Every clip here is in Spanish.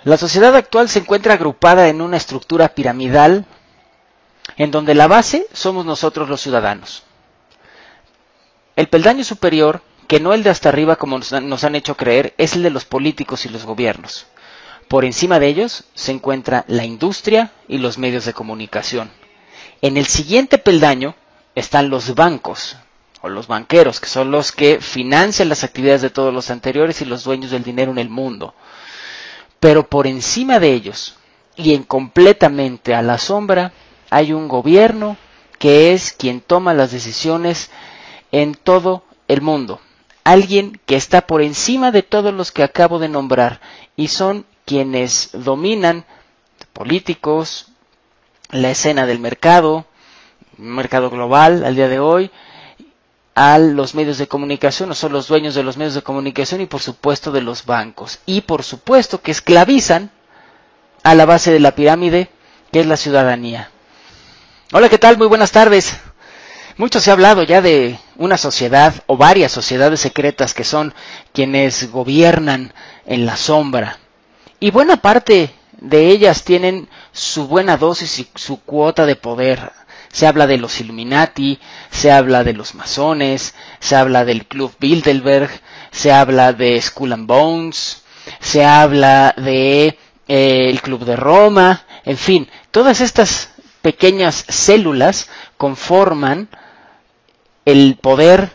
La sociedad actual se encuentra agrupada en una estructura piramidal en donde la base somos nosotros los ciudadanos. El peldaño superior, que no el de hasta arriba como nos han hecho creer, es el de los políticos y los gobiernos. Por encima de ellos se encuentra la industria y los medios de comunicación. En el siguiente peldaño están los bancos o los banqueros, que son los que financian las actividades de todos los anteriores y los dueños del dinero en el mundo. Pero por encima de ellos y en completamente a la sombra hay un gobierno que es quien toma las decisiones en todo el mundo. Alguien que está por encima de todos los que acabo de nombrar y son quienes dominan políticos, la escena del mercado global al día de hoy, a los medios de comunicación, o son los dueños de los medios de comunicación y por supuesto de los bancos. Y por supuesto que esclavizan a la base de la pirámide, que es la ciudadanía. Hola, ¿qué tal? Muy buenas tardes. Mucho se ha hablado ya de una sociedad o varias sociedades secretas que son quienes gobiernan en la sombra. Y buena parte de ellas tienen su buena dosis y su cuota de poder. Se habla de los Illuminati, se habla de los masones, se habla del Club Bilderberg, se habla de Skull and Bones, se habla de el Club de Roma, en fin, todas estas pequeñas células conforman el poder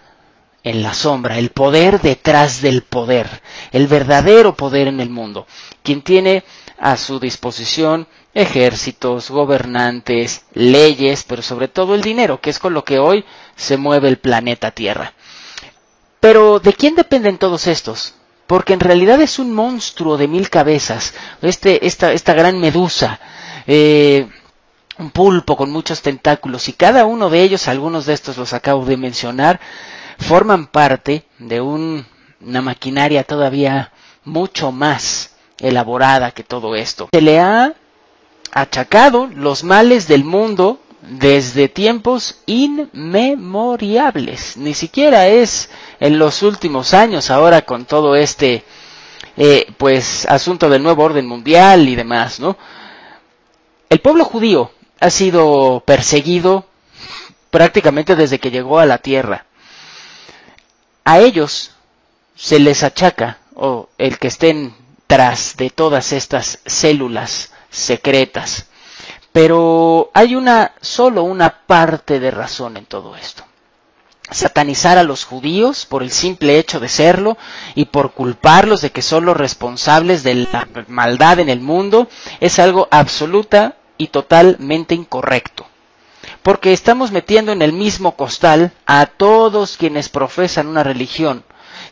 en la sombra, el poder detrás del poder, el verdadero poder en el mundo, quien tiene a su disposición ejércitos, gobernantes, leyes, pero sobre todo el dinero, que es con lo que hoy se mueve el planeta Tierra. Pero ¿de quién dependen todos estos? Porque en realidad es un monstruo de 1000 cabezas, esta gran medusa, un pulpo con muchos tentáculos, y cada uno de ellos, algunos de estos los acabo de mencionar, forman parte de una maquinaria todavía mucho más elaborada que todo esto. Se le ha achacado los males del mundo desde tiempos inmemoriales. Ni siquiera es en los últimos años, ahora con todo este asunto del nuevo orden mundial y demás, ¿no? El pueblo judío ha sido perseguido prácticamente desde que llegó a la tierra. A ellos se les achaca, o el que estén tras de todas estas células secretas. Pero hay solo una parte de razón en todo esto. Satanizar a los judíos por el simple hecho de serlo y por culparlos de que son los responsables de la maldad en el mundo es algo absoluta y totalmente incorrecto. Porque estamos metiendo en el mismo costal a todos quienes profesan una religión.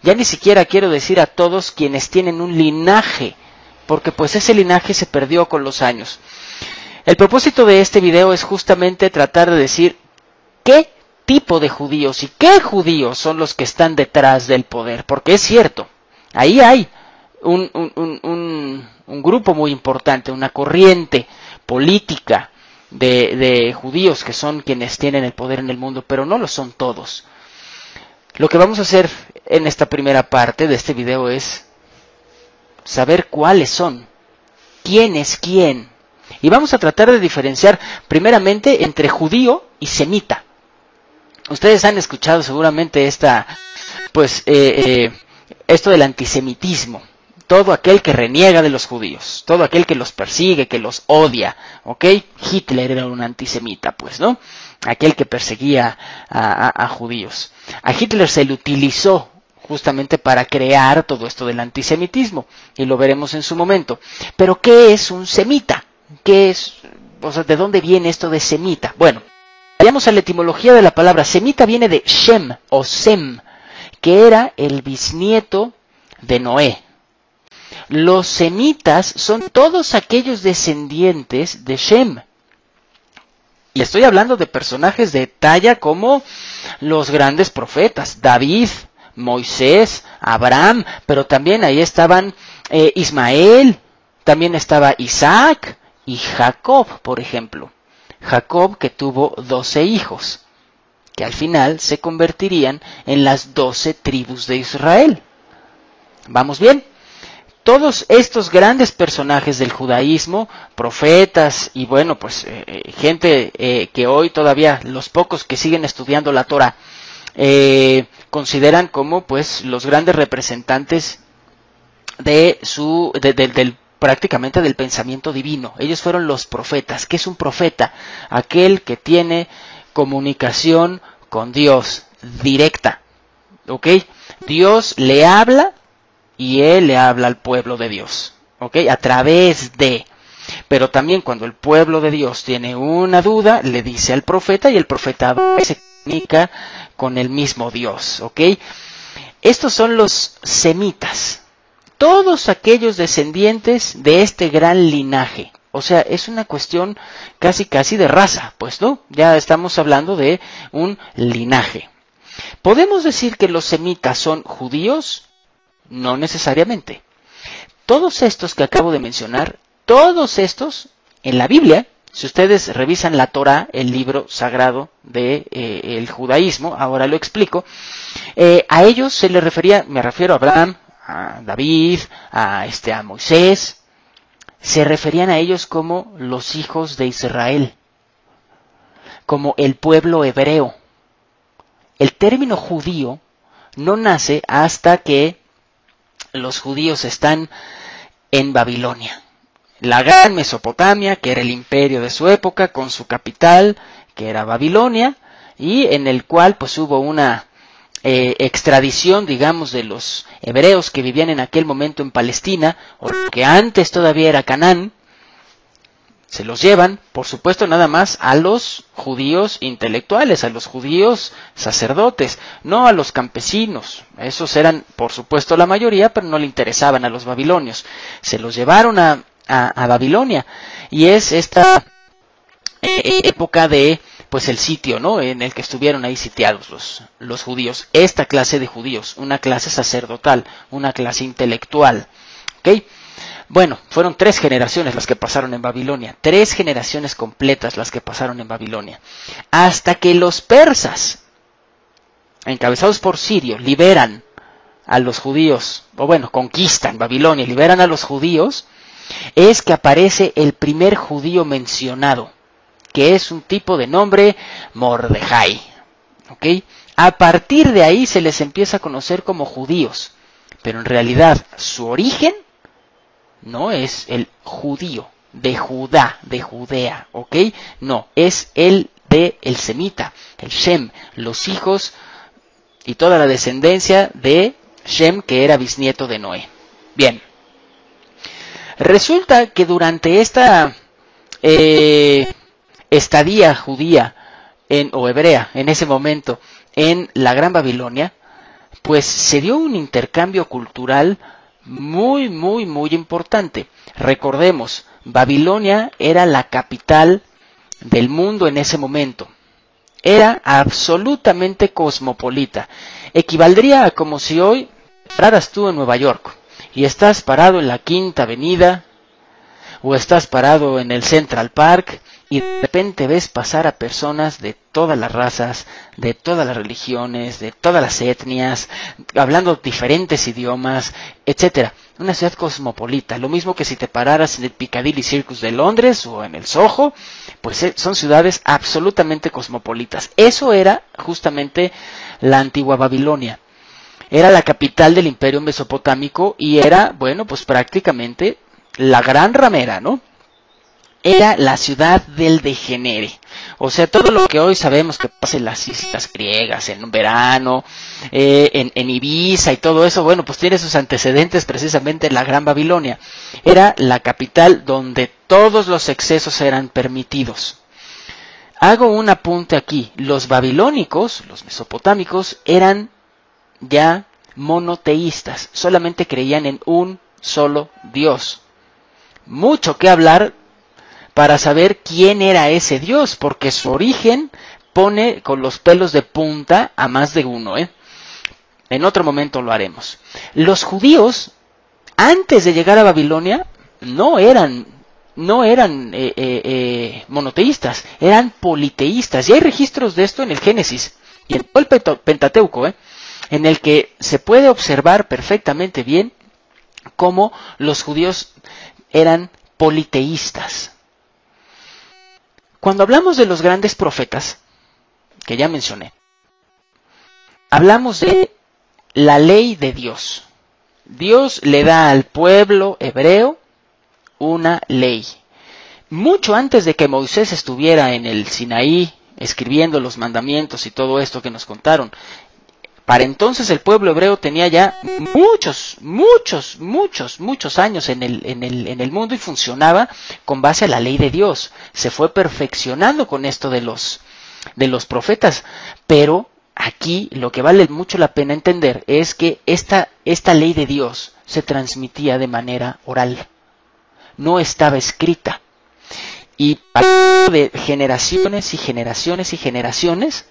Ya ni siquiera quiero decir a todos quienes tienen un linaje, porque pues ese linaje se perdió con los años. El propósito de este video es justamente tratar de decir qué tipo de judíos y qué judíos son los que están detrás del poder, porque es cierto, ahí hay un grupo muy importante, una corriente política de judíos que son quienes tienen el poder en el mundo, pero no lo son todos. Lo que vamos a hacer en esta primera parte de este video es saber cuáles son, quién es quién, y vamos a tratar de diferenciar primeramente entre judío y semita. Ustedes han escuchado seguramente esto del antisemitismo. Todo aquel que reniega de los judíos, todo aquel que los persigue, que los odia, ¿ok? Hitler era un antisemita, pues, ¿no? Aquel que perseguía a judíos. A Hitler se le utilizó justamente para crear todo esto del antisemitismo, y lo veremos en su momento. Pero, ¿qué es un semita? ¿Qué es? O sea, ¿de dónde viene esto de semita? Bueno, vayamos a la etimología de la palabra. Semita viene de Shem o Sem, que era el bisnieto de Noé. Los semitas son todos aquellos descendientes de Shem. Y estoy hablando de personajes de talla como los grandes profetas, David, Moisés, Abraham, pero también ahí estaban Ismael, también estaba Isaac y Jacob, por ejemplo. Jacob, que tuvo 12 hijos, que al final se convertirían en las 12 tribus de Israel. ¿Vamos bien? Todos estos grandes personajes del judaísmo, profetas y bueno, pues gente que hoy todavía los pocos que siguen estudiando la Torah consideran como pues los grandes representantes de prácticamente del pensamiento divino. Ellos fueron los profetas. ¿Qué es un profeta? Aquel que tiene comunicación con Dios directa. ¿Ok? Dios le habla y él le habla al pueblo de Dios. ¿Ok? A través de. Pero también cuando el pueblo de Dios tiene una duda, le dice al profeta y el profeta se comunica con el mismo Dios. ¿Ok? Estos son los semitas. Todos aquellos descendientes de este gran linaje. O sea, es una cuestión casi de raza, pues no, ya estamos hablando de un linaje. ¿Podemos decir que los semitas son judíos? No necesariamente. Todos estos que acabo de mencionar, todos estos en la Biblia, si ustedes revisan la Torah, el libro sagrado del judaísmo, ahora lo explico, a ellos se les refería, me refiero a Abraham, a David, a Moisés, se referían a ellos como los hijos de Israel, como el pueblo hebreo. El término judío no nace hasta que los judíos están en Babilonia, la gran Mesopotamia, que era el imperio de su época, con su capital, que era Babilonia, y en el cual pues hubo una extradición, digamos, de los hebreos que vivían en aquel momento en Palestina, o que antes todavía era Canaán. Se los llevan, por supuesto, nada más a los judíos intelectuales, a los judíos sacerdotes, no a los campesinos. Esos eran, por supuesto, la mayoría, pero no le interesaban a los babilonios. Se los llevaron a Babilonia, y es esta época de pues el sitio, ¿no?, en el que estuvieron ahí sitiados los judíos. Esta clase de judíos, una clase sacerdotal, una clase intelectual. ¿Ok? Bueno, fueron 3 generaciones las que pasaron en Babilonia, 3 generaciones completas las que pasaron en Babilonia, hasta que los persas, encabezados por Sirio, liberan a los judíos, o bueno, conquistan Babilonia, liberan a los judíos, es que aparece el primer judío mencionado, que es un tipo de nombre Mordejai. ¿Ok? A partir de ahí se les empieza a conocer como judíos, pero en realidad su origen no es el judío, de Judá, de Judea, ¿ok? No, es el de el semita, el Shem, los hijos y toda la descendencia de Shem, que era bisnieto de Noé. Bien, resulta que durante esta estadía judía o hebrea en ese momento en la Gran Babilonia, pues se dio un intercambio cultural muy importante. Recordemos, Babilonia era la capital del mundo en ese momento. Era absolutamente cosmopolita. Equivaldría a como si hoy pararas tú en Nueva York y estás parado en la Quinta Avenida o estás parado en el Central Park y de repente ves pasar a personas de todas las razas, de todas las religiones, de todas las etnias, hablando diferentes idiomas, etcétera. Una ciudad cosmopolita, lo mismo que si te pararas en el Piccadilly Circus de Londres o en el Soho, pues son ciudades absolutamente cosmopolitas. Eso era justamente la antigua Babilonia. Era la capital del imperio mesopotámico y era, bueno, pues prácticamente la gran ramera, ¿no? Era la ciudad del degenere. O sea, todo lo que hoy sabemos que pasa en las islas griegas, en verano, en Ibiza y todo eso, bueno, pues tiene sus antecedentes precisamente en la Gran Babilonia. Era la capital donde todos los excesos eran permitidos. Hago un apunte aquí. Los babilónicos, los mesopotámicos, eran ya monoteístas. Solamente creían en un solo Dios. Mucho que hablar para saber quién era ese Dios, porque su origen pone con los pelos de punta a más de uno, En otro momento lo haremos. Los judíos, antes de llegar a Babilonia, no eran monoteístas, eran politeístas. Y hay registros de esto en el Génesis y en todo el Pentateuco, en el que se puede observar perfectamente bien cómo los judíos eran politeístas. Cuando hablamos de los grandes profetas, que ya mencioné, hablamos de la ley de Dios. Dios le da al pueblo hebreo una ley. Mucho antes de que Moisés estuviera en el Sinaí escribiendo los mandamientos y todo esto que nos contaron, para entonces el pueblo hebreo tenía ya muchos años en el mundo y funcionaba con base a la ley de Dios. Se fue perfeccionando con esto de los profetas, pero aquí lo que vale mucho la pena entender es que esta ley de Dios se transmitía de manera oral, no estaba escrita. Y de generaciones y generaciones y generaciones,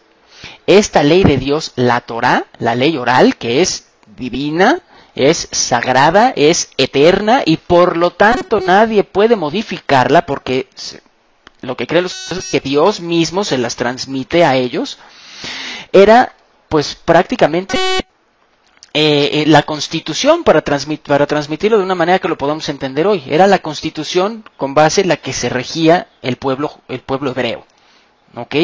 esta ley de Dios, la Torá, la ley oral, que es divina, es sagrada, es eterna, y por lo tanto nadie puede modificarla, porque lo que creen los judíos es que Dios mismo se las transmite a ellos, era pues prácticamente la Constitución, para transmitirlo de una manera que lo podamos entender hoy. Era la Constitución con base en la que se regía el pueblo hebreo, ¿ok?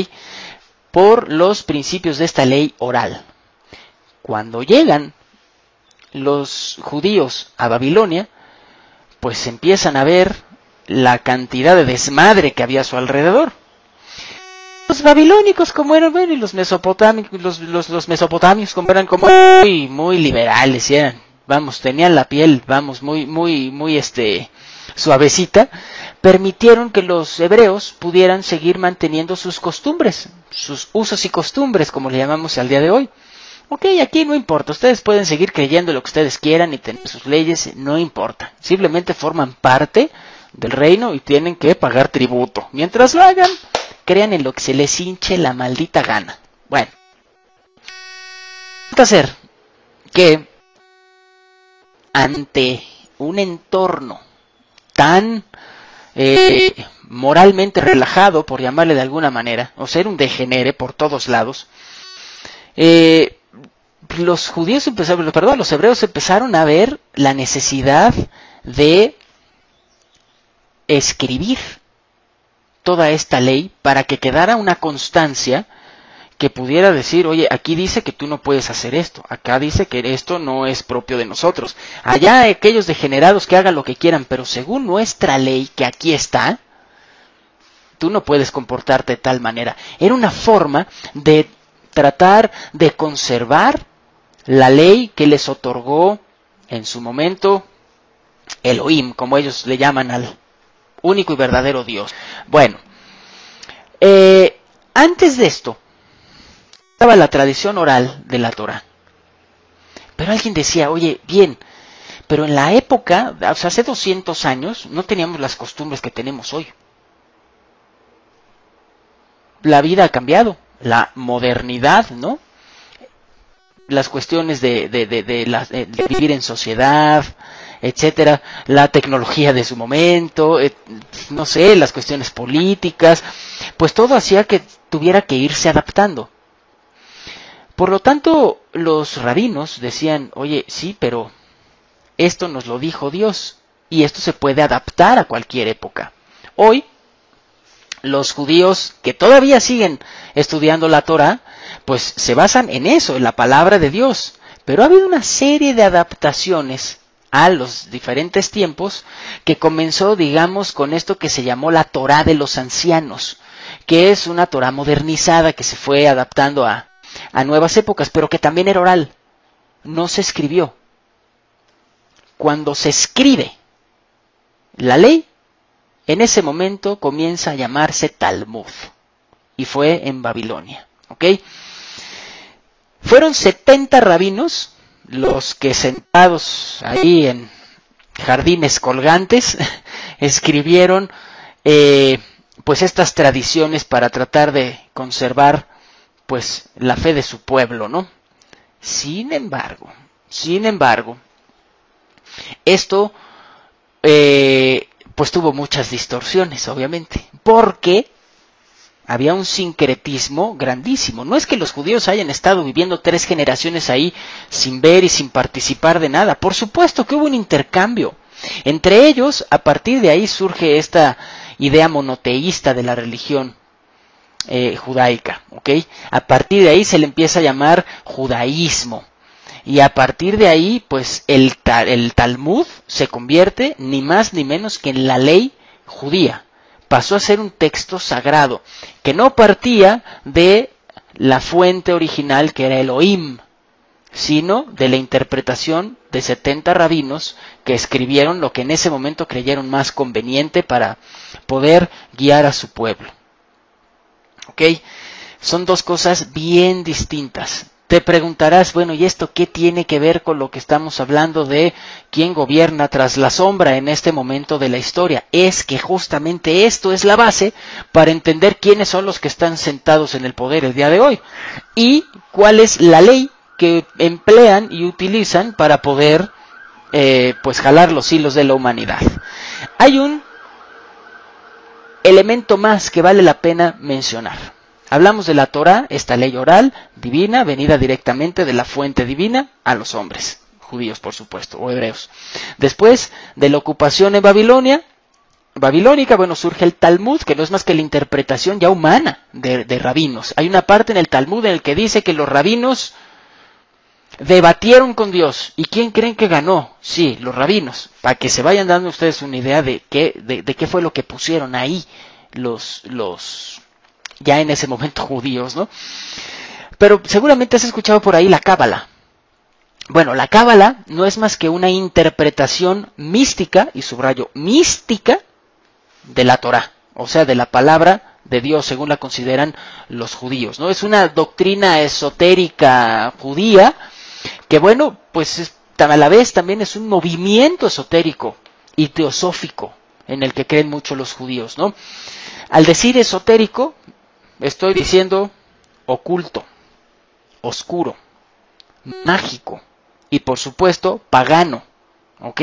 Por los principios de esta ley oral. Cuando llegan los judíos a Babilonia, pues empiezan a ver la cantidad de desmadre que había a su alrededor. Los babilónicos, como eran, bueno, y los mesopotamios, los mesopotamios, como eran como muy liberales, eran, vamos, tenían la piel, vamos, muy suavecita, permitieron que los hebreos pudieran seguir manteniendo sus costumbres, sus usos y costumbres, como le llamamos al día de hoy. Ok, aquí no importa, ustedes pueden seguir creyendo lo que ustedes quieran y tener sus leyes, no importa, simplemente forman parte del reino y tienen que pagar tributo. Mientras lo hagan, crean en lo que se les hinche la maldita gana. Bueno, ¿qué hacer? Que ante un entorno tan moralmente relajado, por llamarle de alguna manera, o ser un degenere por todos lados, los hebreos empezaron a ver la necesidad de escribir toda esta ley para que quedara una constancia que pudiera decir, oye, aquí dice que tú no puedes hacer esto, acá dice que esto no es propio de nosotros, allá aquellos degenerados que hagan lo que quieran, pero según nuestra ley que aquí está, tú no puedes comportarte de tal manera. Era una forma de tratar de conservar la ley que les otorgó en su momento Elohim, como ellos le llaman al único y verdadero Dios. Bueno, antes de esto estaba la tradición oral de la Torá. Pero alguien decía, oye, bien, pero en la época, o sea, hace 200 años, no teníamos las costumbres que tenemos hoy. La vida ha cambiado, la modernidad, ¿no? Las cuestiones de vivir en sociedad, etcétera, la tecnología de su momento, no sé, las cuestiones políticas, pues todo hacía que tuviera que irse adaptando. Por lo tanto, los rabinos decían, oye, sí, pero esto nos lo dijo Dios, y esto se puede adaptar a cualquier época. Hoy, los judíos que todavía siguen estudiando la Torá, pues se basan en eso, en la palabra de Dios. Pero ha habido una serie de adaptaciones a los diferentes tiempos que comenzó, digamos, con esto que se llamó la Torá de los ancianos, que es una Torá modernizada que se fue adaptando a nuevas épocas, pero que también era oral, no se escribió. Cuando se escribe la ley, en ese momento comienza a llamarse Talmud, y fue en Babilonia, ¿ok? Fueron 70 rabinos los que, sentados ahí en jardines colgantes, escribieron pues estas tradiciones para tratar de conservar pues la fe de su pueblo, ¿no? Sin embargo, esto pues tuvo muchas distorsiones, obviamente, porque Había un sincretismo grandísimo. No es que los judíos hayan estado viviendo 3 generaciones ahí sin ver y sin participar de nada. Por supuesto que hubo un intercambio. Entre ellos, a partir de ahí surge esta idea monoteísta de la religión judaica, ¿ok? A partir de ahí se le empieza a llamar judaísmo. Y a partir de ahí, pues el Talmud se convierte ni más ni menos que en la ley judía. Pasó a ser un texto sagrado, que no partía de la fuente original que era Elohim, sino de la interpretación de 70 rabinos que escribieron lo que en ese momento creyeron más conveniente para poder guiar a su pueblo. ¿Ok? Son 2 cosas bien distintas. Te preguntarás, bueno, ¿y esto qué tiene que ver con lo que estamos hablando de quién gobierna tras la sombra en este momento de la historia? Es que justamente esto es la base para entender quiénes son los que están sentados en el poder el día de hoy y cuál es la ley que emplean y utilizan para poder pues jalar los hilos de la humanidad. Hay un elemento más que vale la pena mencionar. Hablamos de la Torá, esta ley oral, divina, venida directamente de la fuente divina a los hombres, judíos por supuesto, o hebreos. Después de la ocupación en babilónica, bueno, surge el Talmud, que no es más que la interpretación ya humana de rabinos. Hay una parte en el Talmud en el que dice que los rabinos debatieron con Dios. ¿Y quién creen que ganó? Sí, los rabinos. Para que se vayan dando ustedes una idea de qué fue lo que pusieron ahí los ya en ese momento judíos, ¿no? Pero seguramente has escuchado por ahí la Cábala. Bueno, la Cábala no es más que una interpretación mística, y subrayo, mística, de la Torá, o sea, de la palabra de Dios, según la consideran los judíos, ¿no? Es una doctrina esotérica judía, que bueno, pues a la vez también es un movimiento esotérico y teosófico, en el que creen mucho los judíos, ¿no? Al decir esotérico, estoy diciendo oculto, oscuro, mágico y por supuesto pagano, ¿ok?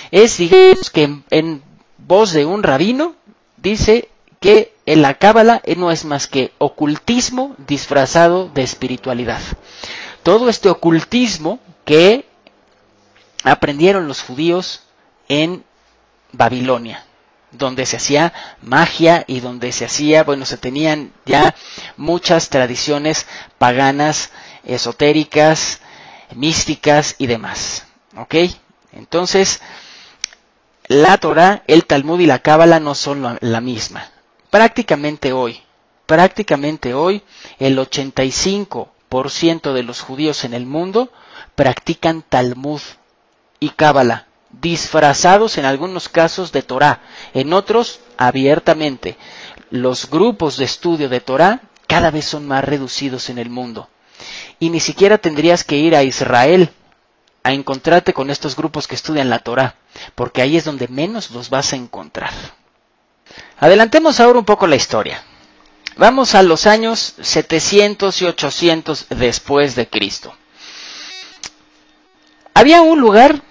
Es, digamos, que en voz de un rabino dice que en la Cábala no es más que ocultismo disfrazado de espiritualidad. Todo este ocultismo que aprendieron los judíos en Babilonia, donde se hacía magia y donde se tenían ya muchas tradiciones paganas, esotéricas, místicas y demás. ¿Ok? Entonces, la Torá, el Talmud y la Cábala no son la misma. Prácticamente hoy, el 85% de los judíos en el mundo practican Talmud y Cábala, disfrazados en algunos casos de Torá, en otros abiertamente. Los grupos de estudio de Torá cada vez son más reducidos en el mundo. Y ni siquiera tendrías que ir a Israel a encontrarte con estos grupos que estudian la Torá, porque ahí es donde menos los vas a encontrar. Adelantemos ahora un poco la historia. Vamos a los años 700 y 800 después de Cristo. Había un lugar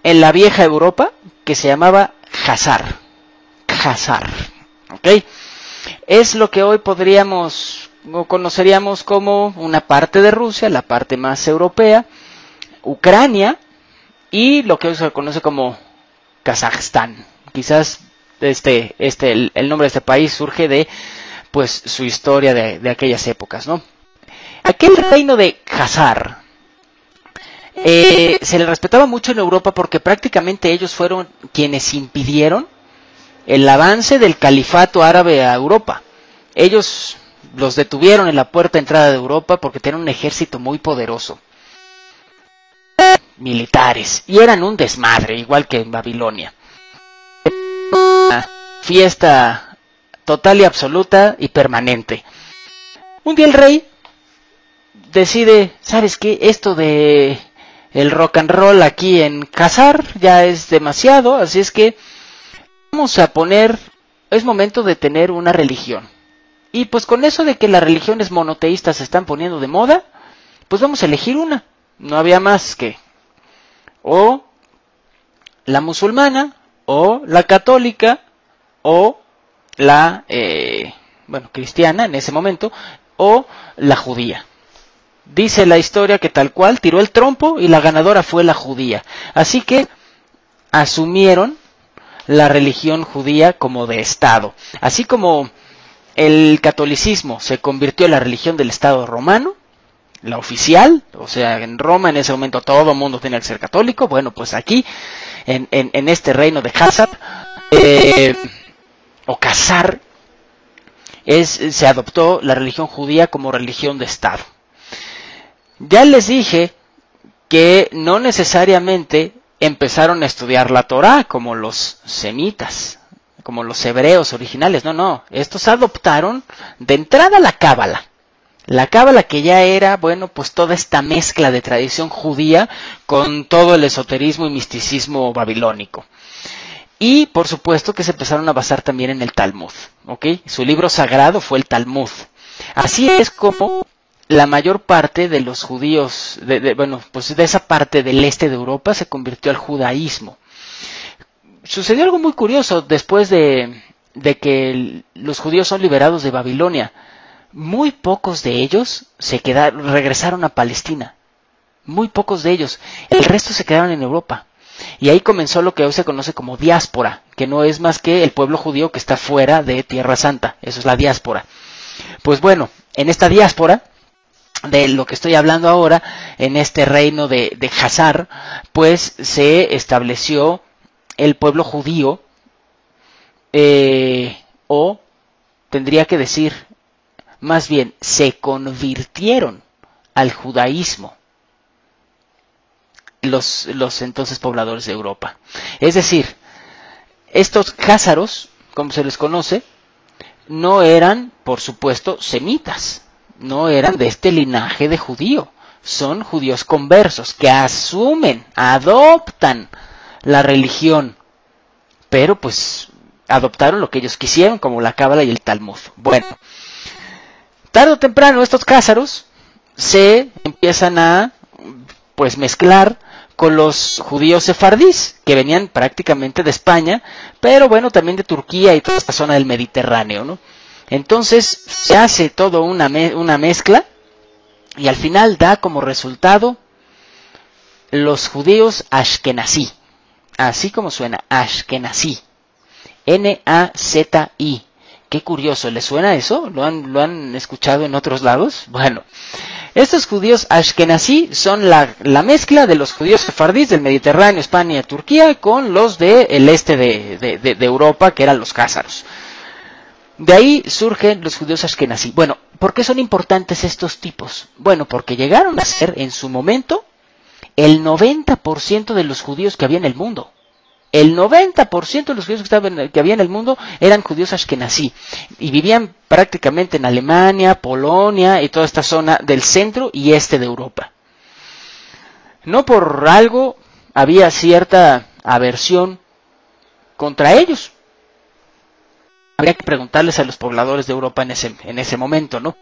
en la vieja Europa que se llamaba Khazar, ¿ok? Es lo que hoy podríamos o conoceríamos como una parte de Rusia, la parte más europea, Ucrania y lo que hoy se conoce como Kazajstán. Quizás el nombre de este país surge de pues su historia de aquellas épocas, ¿no? Aquel reino de Khazar se le respetaba mucho en Europa porque prácticamente ellos fueron quienes impidieron el avance del califato árabe a Europa. Ellos los detuvieron en la puerta de entrada de Europa porque tenían un ejército muy poderoso, militares, y eran un desmadre, igual que en Babilonia. Una fiesta total y absoluta y permanente. Un día el rey decide, ¿sabes qué? Esto de el rock and roll aquí en Khazar ya es demasiado, así es que es momento de tener una religión. Y pues con eso de que las religiones monoteístas se están poniendo de moda, pues vamos a elegir una. No había más que o la musulmana, o la católica, o la cristiana en ese momento, o la judía. Dice la historia que tal cual tiró el trompo y la ganadora fue la judía. Así que asumieron la religión judía como de Estado. Así como el catolicismo se convirtió en la religión del Estado romano, la oficial, o sea, en Roma en ese momento todo el mundo tenía que ser católico. Bueno, pues aquí, en este reino de Khazar, o Khazar, se adoptó la religión judía como religión de Estado. Ya les dije que no necesariamente empezaron a estudiar la Torá como los semitas, como los hebreos originales. No, estos adoptaron de entrada la Cábala. La Cábala, que ya era, pues toda esta mezcla de tradición judía con todo el esoterismo y misticismo babilónico. Y por supuesto que se empezaron a basar también en el Talmud, ¿ok? Su libro sagrado fue el Talmud. Así es como la mayor parte de los judíos, de esa parte del este de Europa se convirtió al judaísmo. Sucedió algo muy curioso después de que los judíos son liberados de Babilonia. Muy pocos de ellos regresaron a Palestina. Muy pocos de ellos. El resto se quedaron en Europa. Y ahí comenzó lo que hoy se conoce como diáspora, que no es más que el pueblo judío que está fuera de Tierra Santa. Eso es la diáspora. Pues bueno, en esta diáspora, de lo que estoy hablando ahora, en este reino de Khazar, pues se estableció el pueblo judío, o tendría que decir, más bien, se convirtieron al judaísmo los entonces pobladores de Europa. Es decir, estos cázaros, como se les conoce, no eran, por supuesto, semitas, no eran de este linaje de judío, son judíos conversos que asumen, adoptan la religión, pero pues adoptaron lo que ellos quisieron, como la Cábala y el Talmud. Bueno, tarde o temprano estos cázaros se empiezan a mezclar con los judíos sefardíes, que venían prácticamente de España, pero también de Turquía y toda esta zona del Mediterráneo, ¿no? Entonces se hace todo una mezcla, y al final da como resultado los judíos ashkenazí, así como suena, ashkenazí, N-A-Z-I. Qué curioso, ¿les suena eso? ¿Lo han escuchado en otros lados? Bueno, estos judíos ashkenazí son la mezcla de los judíos sefardíes del Mediterráneo, España, Turquía, con los del este de Europa, que eran los cázaros. De ahí surgen los judíos ashkenazí. Bueno, ¿por qué son importantes estos tipos? Bueno, porque llegaron a ser en su momento el 90% de los judíos que había en el mundo. El 90% de los judíos que había en el mundo eran judíos ashkenazí y vivían prácticamente en Alemania, Polonia y toda esta zona del centro y este de Europa. No por algo había cierta aversión contra ellos. Habría que preguntarles a los pobladores de Europa en ese momento, ¿no?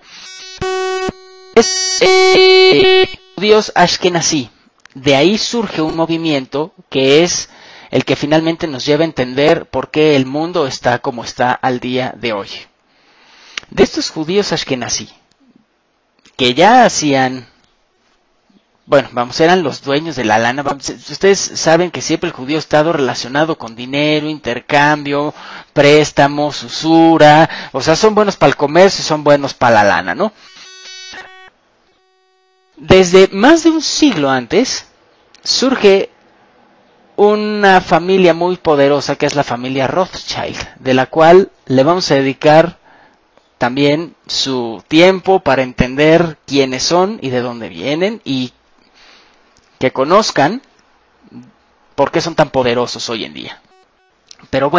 Judíos ashkenazí. De ahí surge un movimiento que es el que finalmente nos lleva a entender por qué el mundo está como está al día de hoy. De estos judíos ashkenazí, que ya hacían, eran los dueños de la lana. Ustedes saben que siempre el judío ha estado relacionado con dinero, intercambio, préstamos, usura, o sea, son buenos para el comercio y son buenos para la lana, ¿no? Desde más de un siglo antes, surge una familia muy poderosa que es la familia Rothschild, de la cual le vamos a dedicar también su tiempo para entender quiénes son y de dónde vienen y que conozcan por qué son tan poderosos hoy en día. Pero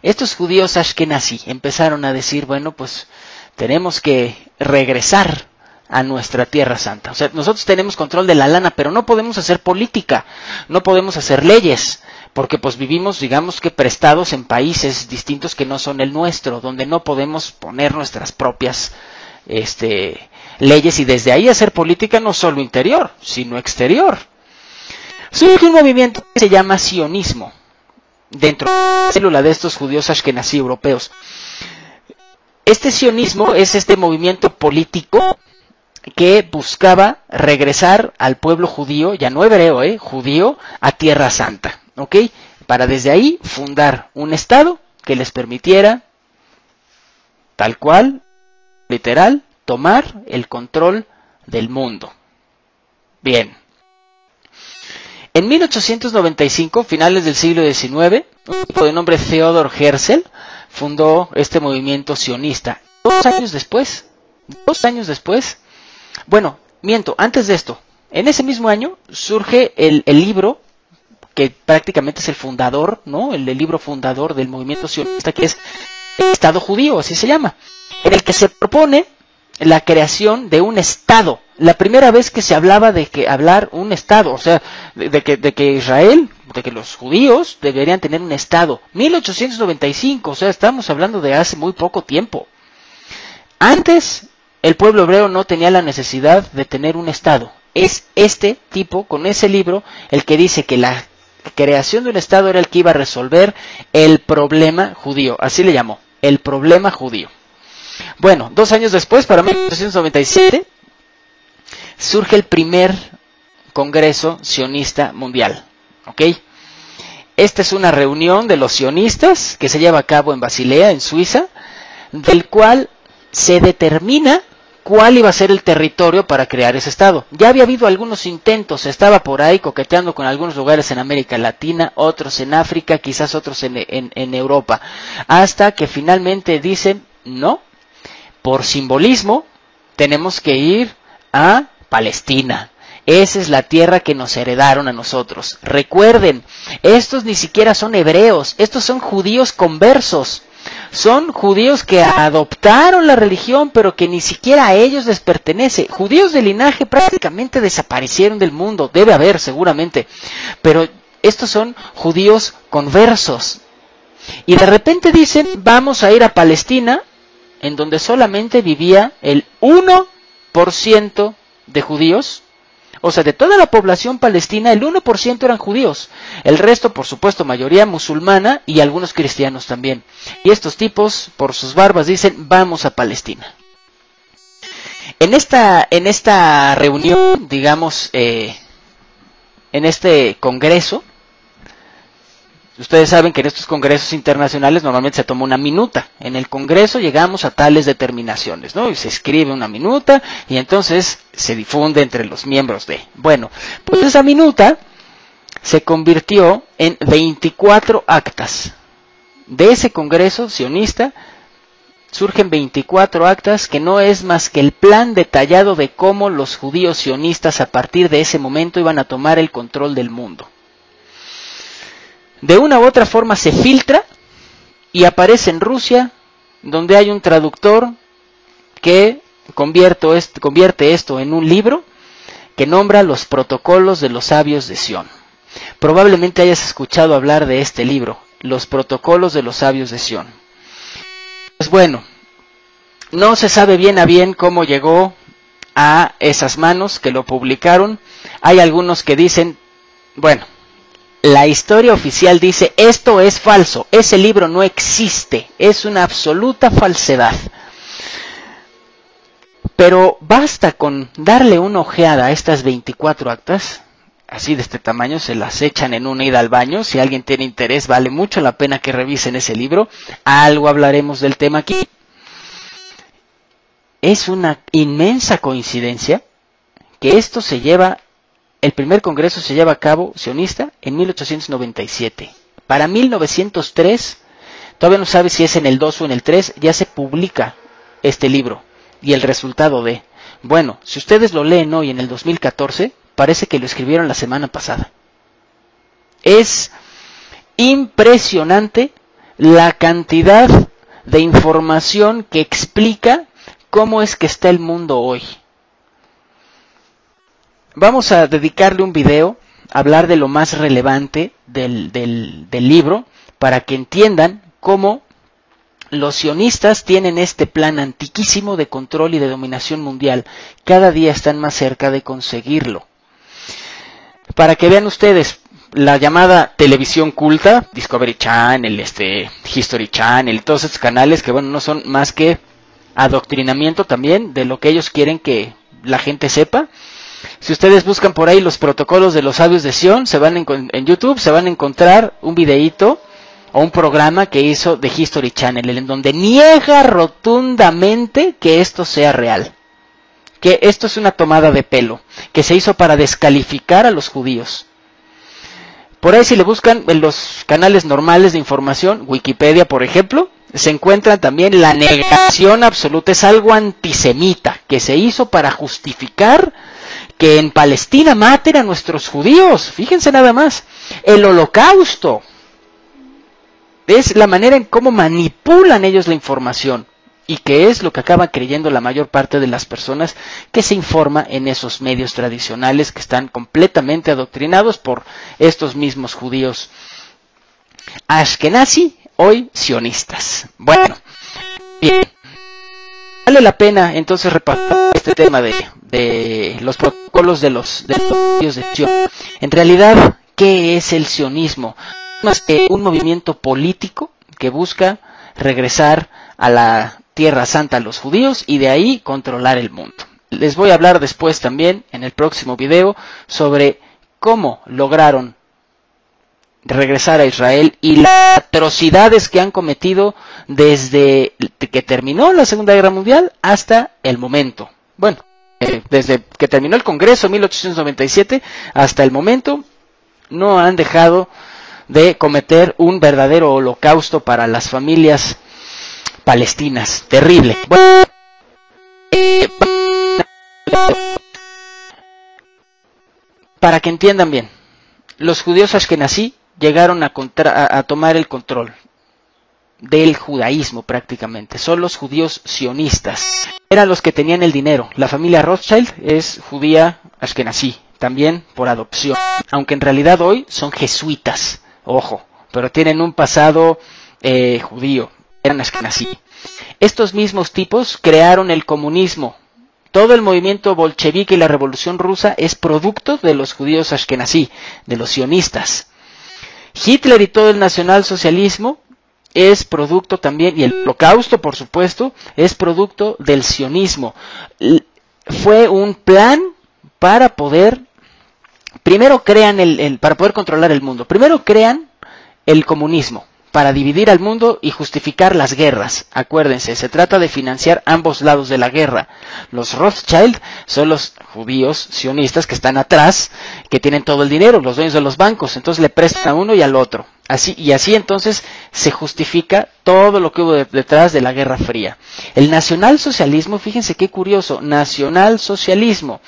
estos judíos ashkenazí empezaron a decir, tenemos que regresar a nuestra Tierra Santa. O sea, nosotros tenemos control de la lana, pero no podemos hacer política, no podemos hacer leyes, porque vivimos, digamos que prestados en países distintos que no son el nuestro, donde no podemos poner nuestras propias leyes y desde ahí hacer política no solo interior, sino exterior. Surge un movimiento que se llama sionismo, dentro de la célula de estos judíos ashkenazí europeos. Este sionismo es este movimiento político que buscaba regresar al pueblo judío, ya no hebreo, judío, a Tierra Santa, ¿ok? Para desde ahí fundar un estado que les permitiera, tal cual, literal, tomar el control del mundo. Bien. En 1895, finales del siglo XIX, un tipo de nombre Theodor Herzl fundó este movimiento sionista. 2 años después, bueno, miento, antes de esto, en ese mismo año surge el libro que prácticamente es el fundador, ¿no? El libro fundador del movimiento sionista, que es el Estado Judío, así se llama, en el que se propone la creación de un Estado. La primera vez que se hablaba de que hablar un Estado, o sea, de que Israel, de que los judíos deberían tener un Estado. 1895, o sea, estamos hablando de hace muy poco tiempo. Antes, el pueblo hebreo no tenía la necesidad de tener un Estado. Es este tipo, con ese libro, el que dice que la creación de un Estado era el que iba a resolver el problema judío. Así le llamó, el problema judío. Bueno, 2 años después, para 1897, surge el primer Congreso Sionista Mundial. ¿Ok? Esta es una reunión de los sionistas que se lleva a cabo en Basilea, en Suiza, del cual se determina cuál iba a ser el territorio para crear ese estado. Ya había habido algunos intentos, se estaba por ahí coqueteando con algunos lugares en América Latina, otros en África, quizás otros en Europa, hasta que finalmente dicen, no, por simbolismo tenemos que ir a Palestina. Esa es la tierra que nos heredaron a nosotros. Recuerden, estos ni siquiera son hebreos, estos son judíos conversos. Son judíos que adoptaron la religión, pero que ni siquiera a ellos les pertenece. Judíos de linaje prácticamente desaparecieron del mundo, debe haber seguramente, pero estos son judíos conversos. Y de repente dicen, vamos a ir a Palestina, en donde solamente vivía el 1% de judíos. O sea, de toda la población palestina, el 1% eran judíos. El resto, por supuesto, mayoría musulmana y algunos cristianos también. Y estos tipos, por sus barbas, dicen, vamos a Palestina. En esta reunión, digamos, en este congreso, ustedes saben que en estos congresos internacionales normalmente se toma una minuta. En el congreso llegamos a tales determinaciones, ¿no? Y se escribe una minuta y entonces se difunde entre los miembros de. Bueno, pues esa minuta se convirtió en 24 actas. De ese congreso sionista surgen 24 actas que no es más que el plan detallado de cómo los judíos sionistas a partir de ese momento iban a tomar el control del mundo. De una u otra forma se filtra y aparece en Rusia, donde hay un traductor que convierte esto en un libro que nombra los protocolos de los sabios de Sión. Probablemente hayas escuchado hablar de este libro, los protocolos de los sabios de Sión. Pues bueno, no se sabe bien a bien cómo llegó a esas manos que lo publicaron. Hay algunos que dicen, bueno, la historia oficial dice, esto es falso, ese libro no existe, es una absoluta falsedad. Pero basta con darle una ojeada a estas 24 actas, así de este tamaño, se las echan en una ida al baño. Si alguien tiene interés, vale mucho la pena que revisen ese libro, algo hablaremos del tema aquí. Es una inmensa coincidencia que esto se lleva. El primer congreso se lleva a cabo sionista en 1897. Para 1903, todavía no sabe si es en el 2 o en el 3, ya se publica este libro. Y el resultado de, bueno, si ustedes lo leen hoy en el 2014, parece que lo escribieron la semana pasada. Es impresionante la cantidad de información que explica cómo es que está el mundo hoy. Vamos a dedicarle un video a hablar de lo más relevante del libro, para que entiendan cómo los sionistas tienen este plan antiquísimo de control y de dominación mundial. Cada día están más cerca de conseguirlo. Para que vean ustedes, la llamada televisión culta, Discovery Channel, History Channel, todos estos canales que bueno, no son más que adoctrinamiento también de lo que ellos quieren que la gente sepa. Si ustedes buscan por ahí los protocolos de los sabios de Sion, en YouTube se van a encontrar un videíto o un programa que hizo The History Channel, en donde niega rotundamente que esto sea real, que esto es una tomada de pelo, que se hizo para descalificar a los judíos. Por ahí si le buscan en los canales normales de información, Wikipedia por ejemplo, se encuentra también la negación absoluta, es algo antisemita, que se hizo para justificar que en Palestina maten a nuestros judíos. Fíjense nada más, el holocausto es la manera en cómo manipulan ellos la información, y que es lo que acaban creyendo la mayor parte de las personas que se informa en esos medios tradicionales que están completamente adoctrinados por estos mismos judíos ashkenazi, hoy sionistas. Bueno, bien, vale la pena entonces repasar este tema de los protocolos de los judíos de Sion. En realidad, ¿qué es el sionismo? Más que un movimiento político que busca regresar a la Tierra Santa a los judíos y de ahí controlar el mundo. Les voy a hablar después también en el próximo video sobre cómo lograron regresar a Israel y las atrocidades que han cometido desde que terminó la Segunda Guerra Mundial hasta el momento. Bueno, desde que terminó el Congreso en 1897 hasta el momento no han dejado de cometer un verdadero holocausto para las familias palestinas. Terrible. Bueno, para que entiendan bien, los judíos ashkenazí llegaron a tomar el control del judaísmo prácticamente. Son los judíos sionistas. Eran los que tenían el dinero. La familia Rothschild es judía ashkenazí, también por adopción. Aunque en realidad hoy son jesuitas. Ojo, pero tienen un pasado judío. Eran ashkenazí. Estos mismos tipos crearon el comunismo. Todo el movimiento bolchevique y la revolución rusa es producto de los judíos ashkenazí, de los sionistas. Hitler y todo el nacionalsocialismo es producto también, y el holocausto por supuesto, es producto del sionismo. Fue un plan para poder, primero crean para poder controlar el mundo. Primero crean el comunismo para dividir al mundo y justificar las guerras. Acuérdense, se trata de financiar ambos lados de la guerra. Los Rothschild son los judíos sionistas que están atrás, que tienen todo el dinero, los dueños de los bancos, entonces le prestan a uno y al otro. Así entonces se justifica todo lo que hubo detrás de la Guerra Fría. El nacionalsocialismo, fíjense qué curioso, nacionalsocialismo,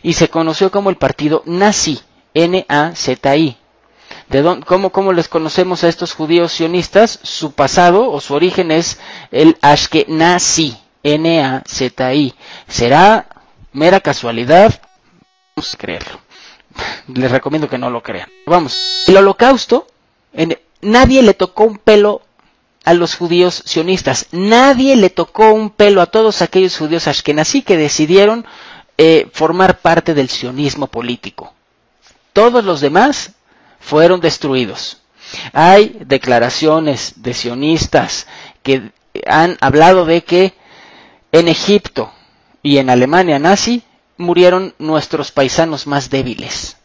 y se conoció como el partido nazi, N-A-Z-I. ¿Cómo les conocemos a estos judíos sionistas? Su pasado o su origen es el Ashkenazi, N-A-Z-I. ¿Será mera casualidad? Vamos a creerlo. Les recomiendo que no lo crean. Vamos, el holocausto, nadie le tocó un pelo a los judíos sionistas. Nadie le tocó un pelo a todos aquellos judíos ashkenazí que decidieron formar parte del sionismo político. Todos los demás fueron destruidos. Hay declaraciones de sionistas que han hablado de que en Egipto y en Alemania nazi murieron nuestros paisanos más débiles.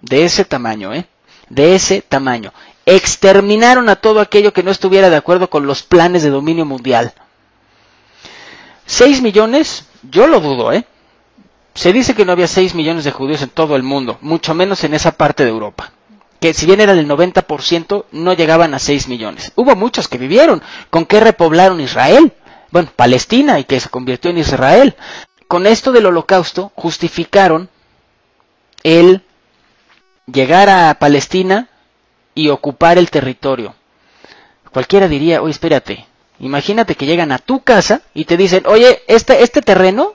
De ese tamaño, de ese tamaño. Exterminaron a todo aquello que no estuviera de acuerdo con los planes de dominio mundial. 6 millones, yo lo dudo, Se dice que no había 6 millones de judíos en todo el mundo, mucho menos en esa parte de Europa. Que si bien era el 90%, no llegaban a 6 millones. Hubo muchos que vivieron. ¿Con qué repoblaron Israel? Bueno, Palestina, y que se convirtió en Israel. Con esto del holocausto, justificaron el llegar a Palestina y ocupar el territorio. Cualquiera diría, oye, espérate, imagínate que llegan a tu casa y te dicen, oye, este terreno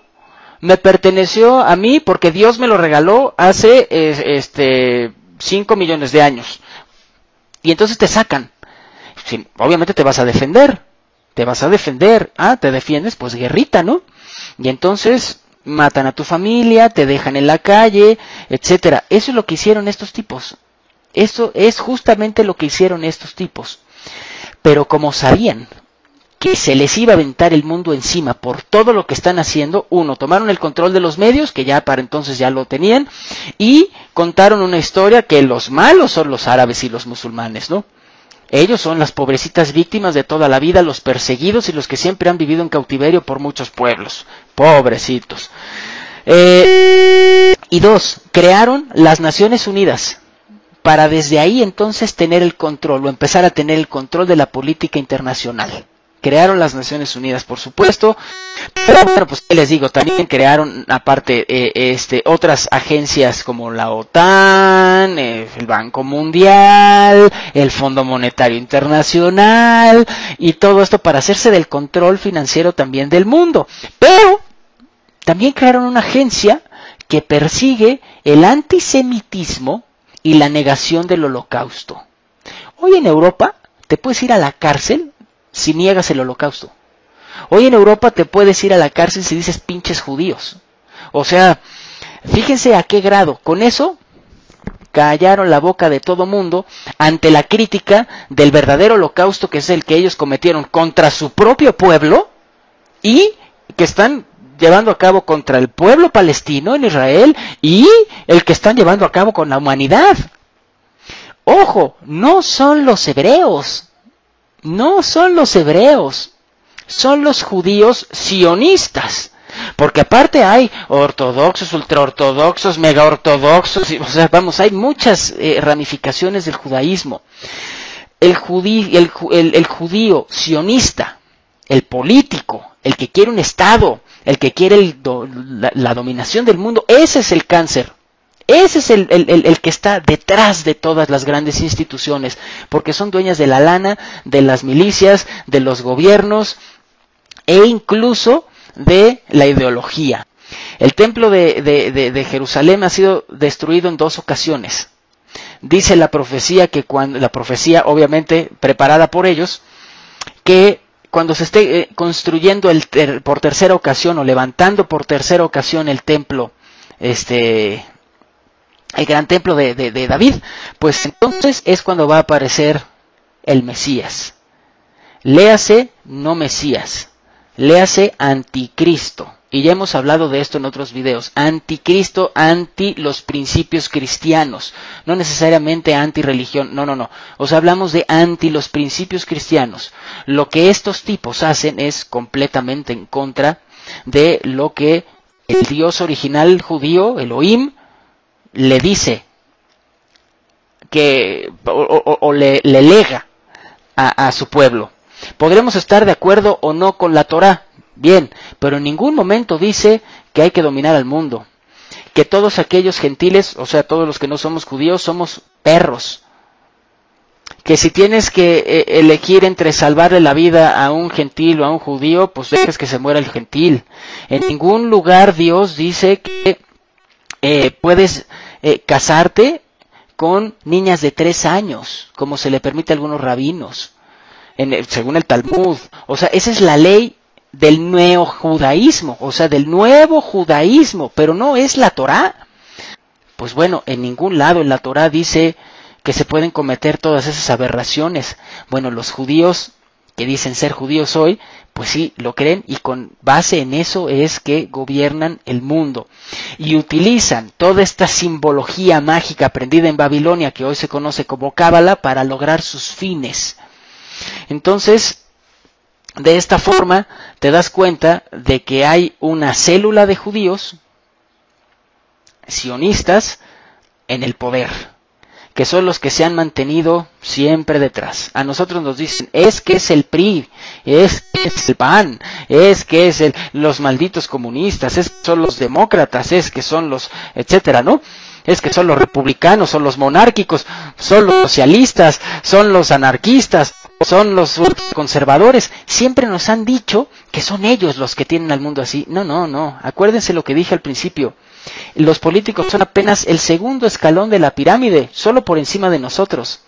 me perteneció a mí porque Dios me lo regaló hace 5 millones de años. Y entonces te sacan. Sí, obviamente te vas a defender. Te defiendes, pues guerrita, ¿no? Y entonces matan a tu familia, te dejan en la calle, etcétera. Eso es lo que hicieron estos tipos. Eso es justamente lo que hicieron estos tipos. Pero como sabían que se les iba a aventar el mundo encima por todo lo que están haciendo. Uno, tomaron el control de los medios, que ya para entonces ya lo tenían, y contaron una historia que los malos son los árabes y los musulmanes, ¿no? Ellos son las pobrecitas víctimas de toda la vida, los perseguidos y los que siempre han vivido en cautiverio por muchos pueblos. Pobrecitos. Y dos, crearon las Naciones Unidas para desde ahí entonces tener el control o empezar a tener el control de la política internacional. Crearon las Naciones Unidas, por supuesto, pero bueno, pues les digo, también crearon aparte otras agencias como la OTAN, el Banco Mundial, el Fondo Monetario Internacional y todo esto para hacerse del control financiero también del mundo. Pero también crearon una agencia que persigue el antisemitismo y la negación del Holocausto. Hoy en Europa te puedes ir a la cárcel si niegas el Holocausto. Hoy en Europa te puedes ir a la cárcel si dices pinches judíos. O sea, fíjense a qué grado. Con eso callaron la boca de todo mundo ante la crítica del verdadero Holocausto, que es el que ellos cometieron contra su propio pueblo y que están llevando a cabo contra el pueblo palestino en Israel y el que están llevando a cabo con la humanidad. Ojo, no son los hebreos. No son los hebreos, son los judíos sionistas, porque aparte hay ortodoxos, ultraortodoxos, megaortodoxos, o sea, vamos, hay muchas ramificaciones del judaísmo. El judío sionista, el político, el que quiere un Estado, el que quiere la dominación del mundo, ese es el cáncer. Ese es el que está detrás de todas las grandes instituciones, porque son dueñas de la lana, de las milicias, de los gobiernos e incluso de la ideología. El templo de Jerusalén ha sido destruido en 2 ocasiones. Dice la profecía la profecía obviamente preparada por ellos, que cuando se esté construyendo por tercera ocasión o levantando por tercera ocasión el templo, el gran templo de David, pues entonces es cuando va a aparecer el Mesías. Léase no Mesías, léase anticristo. Y ya hemos hablado de esto en otros videos. Anticristo, anti los principios cristianos, no necesariamente anti religión, no. O sea, hablamos de anti los principios cristianos. Lo que estos tipos hacen es completamente en contra de lo que el Dios original judío, Elohim, le dice que o le lega a su pueblo. Podremos estar de acuerdo o no con la Torá, bien, pero en ningún momento dice que hay que dominar al mundo, que todos aquellos gentiles, o sea, todos los que no somos judíos, somos perros, que si tienes que elegir entre salvarle la vida a un gentil o a un judío, pues dejes que se muera el gentil. En ningún lugar Dios dice que puedes casarte con niñas de 3 años, como se le permite a algunos rabinos, según el Talmud. O sea, esa es la ley del neojudaísmo, o sea, del nuevo judaísmo, pero no es la Torá. Pues bueno, en ningún lado en la Torá dice que se pueden cometer todas esas aberraciones. Bueno, los judíos que dicen ser judíos hoy, pues sí, lo creen y con base en eso es que gobiernan el mundo. Y utilizan toda esta simbología mágica aprendida en Babilonia, que hoy se conoce como Cábala, para lograr sus fines. Entonces, de esta forma te das cuenta de que hay una célula de judíos sionistas en el poder, que son los que se han mantenido siempre detrás. A nosotros nos dicen, es que es el PRI, es que es el PAN, es que es los malditos comunistas, es que son los demócratas, es que son los, etcétera, ¿no? Es que son los republicanos, son los monárquicos, son los socialistas, son los anarquistas, son los conservadores. Siempre nos han dicho que son ellos los que tienen al mundo así. No. Acuérdense lo que dije al principio. Los políticos son apenas el segundo escalón de la pirámide, solo por encima de nosotros.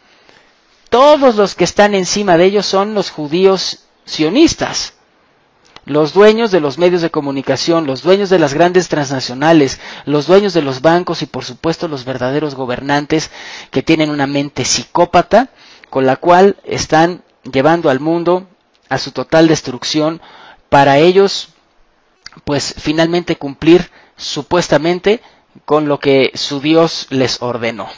Todos los que están encima de ellos son los judíos sionistas, los dueños de los medios de comunicación, los dueños de las grandes transnacionales, los dueños de los bancos y por supuesto los verdaderos gobernantes que tienen una mente psicópata con la cual están llevando al mundo a su total destrucción para ellos, pues finalmente cumplir supuestamente con lo que su Dios les ordenó.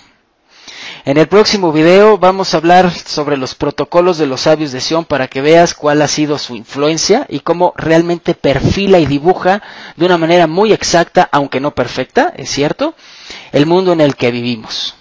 En el próximo video vamos a hablar sobre los protocolos de los sabios de Sión para que veas cuál ha sido su influencia y cómo realmente perfila y dibuja de una manera muy exacta, aunque no perfecta, es cierto, el mundo en el que vivimos.